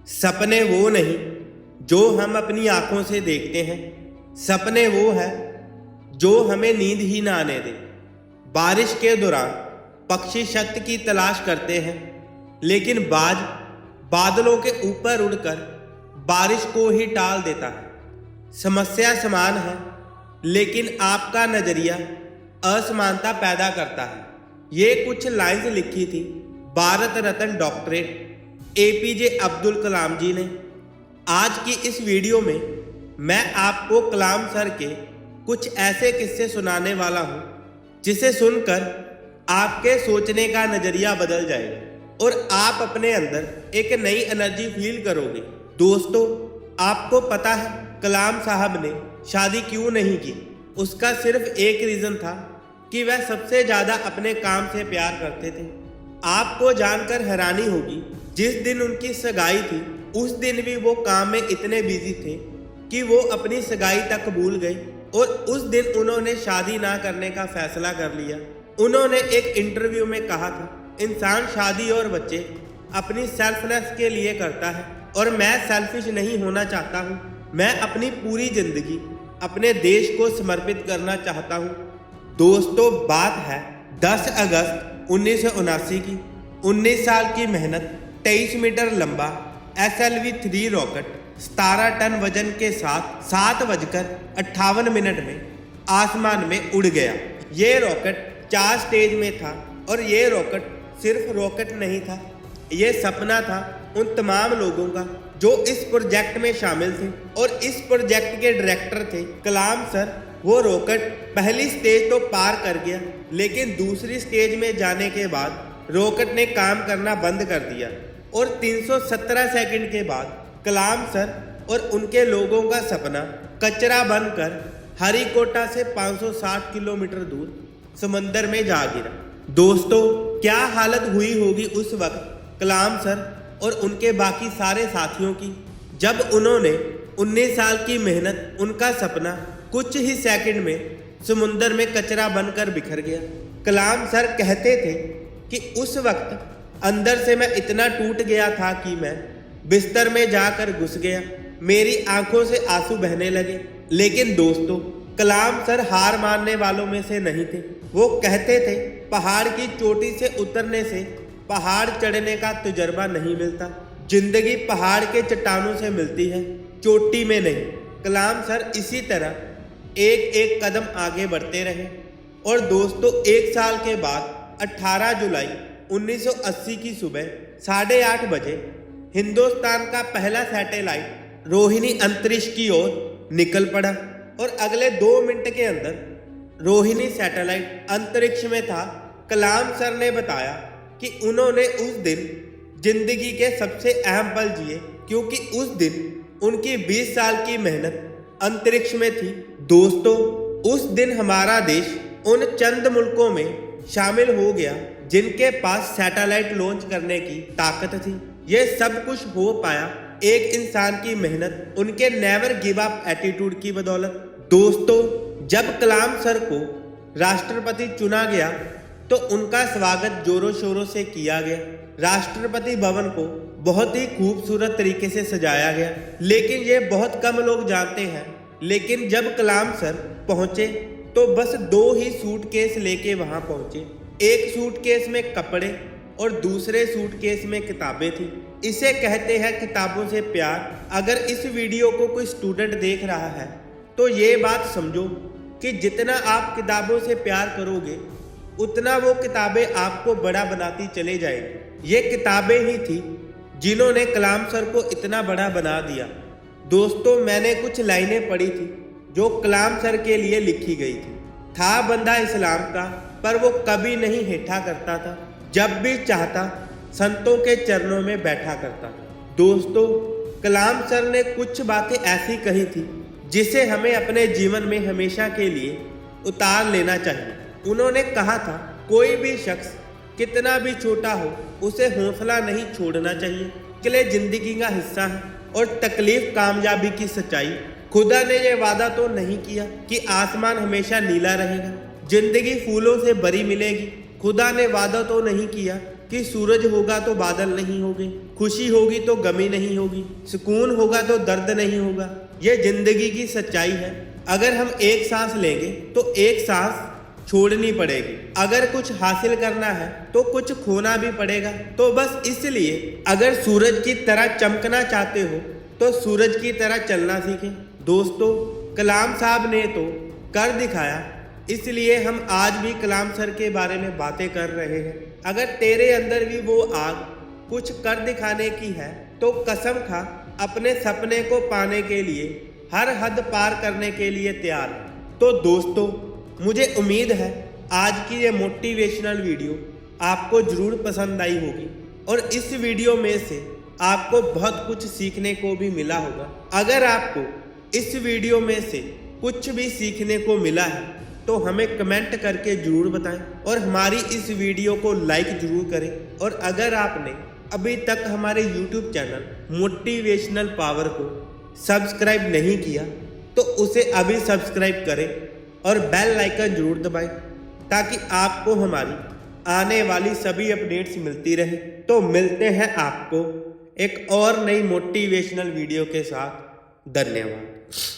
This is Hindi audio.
सपने वो नहीं जो हम अपनी आंखों से देखते हैं। सपने वो है जो हमें नींद ही ना आने दे। बारिश के दौरान पक्षी शक्ति की तलाश करते हैं, लेकिन बाज बादलों के ऊपर उड़कर बारिश को ही टाल देता है। समस्या समान है, लेकिन आपका नजरिया असमानता पैदा करता है। ये कुछ लाइंस लिखी थी भारत रत्न डॉक्टरेट एपीजे अब्दुल कलाम जी ने। आज की इस वीडियो में मैं आपको कलाम सर के कुछ ऐसे किस्से सुनाने वाला हूं जिसे सुनकर आपके सोचने का नजरिया बदल जाएगा और आप अपने अंदर एक नई एनर्जी फील करोगे। दोस्तों, आपको पता है कलाम साहब ने शादी क्यों नहीं की? उसका सिर्फ एक रीजन था कि वह सबसे ज्यादा अपने काम से प्यार करते थे। आपको जानकर हैरानी होगी, जिस दिन उनकी सगाई थी उस दिन भी वो काम में इतने बिजी थे कि वो अपनी सगाई तक भूल गए और उस दिन उन्होंने शादी ना करने का फैसला कर लिया। उन्होंने एक इंटरव्यू में कहा था, इंसान शादी और बच्चे अपनी सेल्फनेस के लिए करता है और मैं सेल्फिश नहीं होना चाहता हूँ। मैं अपनी पूरी जिंदगी अपने देश को समर्पित करना चाहता हूँ। दोस्तों, बात है 10 अगस्त 1979 की। 19 साल की मेहनत, 23 मीटर लंबा SLV-3 रॉकेट 17 टन वजन के साथ 7:58 में आसमान में उड़ गया। ये रॉकेट 4 स्टेज में था और ये रॉकेट सिर्फ रॉकेट नहीं था, ये सपना था उन तमाम लोगों का जो इस प्रोजेक्ट में शामिल थे और इस प्रोजेक्ट के डायरेक्टर थे कलाम सर। वो रॉकेट पहली स्टेज तो पार कर गया, लेकिन दूसरी स्टेज में जाने के बाद रॉकेट ने काम करना बंद कर दिया और 317 सेकंड के बाद कलाम सर और उनके लोगों का सपना कचरा बनकर हरिकोटा से 560 किलोमीटर दूर समंदर में जा गिरा। दोस्तों, क्या हालत हुई होगी उस वक्त कलाम सर और उनके बाकी सारे साथियों की, जब उन्होंने 19 साल की मेहनत, उनका सपना कुछ ही सेकंड में समुंदर में कचरा बनकर बिखर गया। कलाम सर कहते थे कि उस वक्त अंदर से मैं इतना टूट गया था कि मैं बिस्तर में जाकर घुस गया। मेरी आंखों से आंसू बहने लगे। लेकिन दोस्तों, कलाम सर हार मानने वालों में से नहीं थे। वो कहते थे, पहाड़ की चोटी से उतरने से पहाड़ चढ़ने का तजुर्बा नहीं मिलता। जिंदगी पहाड़ के चट्टानों से मिलती है, चोटी में नहीं। कलाम सर इसी तरह एक एक कदम आगे बढ़ते रहे और दोस्तों, 1 साल के बाद 18 जुलाई 1980 की सुबह 8:30 बजे हिंदुस्तान का पहला सैटेलाइट रोहिणी अंतरिक्ष की ओर निकल पड़ा और अगले 2 मिनट के अंदर रोहिणी सैटेलाइट अंतरिक्ष में था। कलाम सर ने बताया कि उन्होंने उस दिन जिंदगी के सबसे अहम पल जिए, क्योंकि उस दिन उनकी 20 साल की मेहनत अंतरिक्ष में थी। दोस्तों, उस दिन हमारा देश उन चंद मुल्कों में शामिल हो गया जिनके पास सैटेलाइट लॉन्च करने की ताकत थी। ये सब कुछ हो पाया एक इंसान की मेहनत, उनके नेवर गिव अप एटीट्यूड की बदौलत। दोस्तों, जब कलाम सर को राष्ट्रपति चुना गया तो उनका स्वागत जोरों शोरों से किया गया। राष्ट्रपति भवन को बहुत ही खूबसूरत तरीके से सजाया गया, लेकिन ये बहुत कम लोग जानते हैं। लेकिन जब कलाम सर पहुंचे तो बस 2 ही सूटकेस लेके वहां पहुंचे। एक सूटकेस में कपड़े और दूसरे सूटकेस में किताबें थी। इसे कहते हैं किताबों से प्यार। अगर इस वीडियो को कोई स्टूडेंट देख रहा है तो ये बात समझो कि जितना आप किताबों से प्यार करोगे उतना वो किताबें आपको बड़ा बनाती चले जाएगी। ये किताबें ही थी जिन्होंने कलाम सर को इतना बड़ा बना दिया। दोस्तों, मैंने कुछ लाइनें पढ़ी थी जो कलाम सर के लिए लिखी गई थी। था बंदा इस्लाम का पर वो कभी नहीं हेठा करता था, जब भी चाहता संतों के चरणों में बैठा करता। दोस्तों, कलाम सर ने कुछ बातें ऐसी कही थी जिसे हमें अपने जीवन में हमेशा के लिए उतार लेना चाहिए। उन्होंने कहा था, कोई भी शख्स कितना भी छोटा हो उसे हौसला नहीं छोड़ना चाहिए। अकेले जिंदगी का हिस्सा है और तकलीफ कामयाबी की सच्चाई। खुदा ने यह वादा तो नहीं किया कि आसमान हमेशा नीला रहेगा, जिंदगी फूलों से भरी मिलेगी। खुदा ने वादा तो नहीं किया कि सूरज होगा तो बादल नहीं होंगे, खुशी होगी तो गमी नहीं होगी, सुकून होगा तो दर्द नहीं होगा। ये जिंदगी की सच्चाई है। अगर हम एक सांस लेंगे तो एक सांस छोड़नी पड़ेगी। अगर कुछ हासिल करना है तो कुछ खोना भी पड़ेगा। तो बस इसलिए अगर सूरज की तरह चमकना चाहते हो तो सूरज की तरह चलना सीखें। दोस्तों, कलाम साहब ने तो कर दिखाया, इसलिए हम आज भी कलाम सर के बारे में बातें कर रहे हैं। अगर तेरे अंदर भी वो आग कुछ कर दिखाने की है तो कसम खा, अपने सपने को पाने के लिए हर हद पार करने के लिए तैयार है। तो दोस्तों, मुझे उम्मीद है आज की ये मोटिवेशनल वीडियो आपको ज़रूर पसंद आई होगी और इस वीडियो में से आपको बहुत कुछ सीखने को भी मिला होगा। अगर आपको इस वीडियो में से कुछ भी सीखने को मिला है तो हमें कमेंट करके ज़रूर बताएं और हमारी इस वीडियो को लाइक ज़रूर करें। और अगर आपने अभी तक हमारे YouTube चैनल मोटिवेशनल पावर को सब्सक्राइब नहीं किया तो उसे अभी सब्सक्राइब करें और बेल आइकन जरूर दबाएं ताकि आपको हमारी आने वाली सभी अपडेट्स मिलती रहे। तो मिलते हैं आपको एक और नई मोटिवेशनल वीडियो के साथ। धन्यवाद।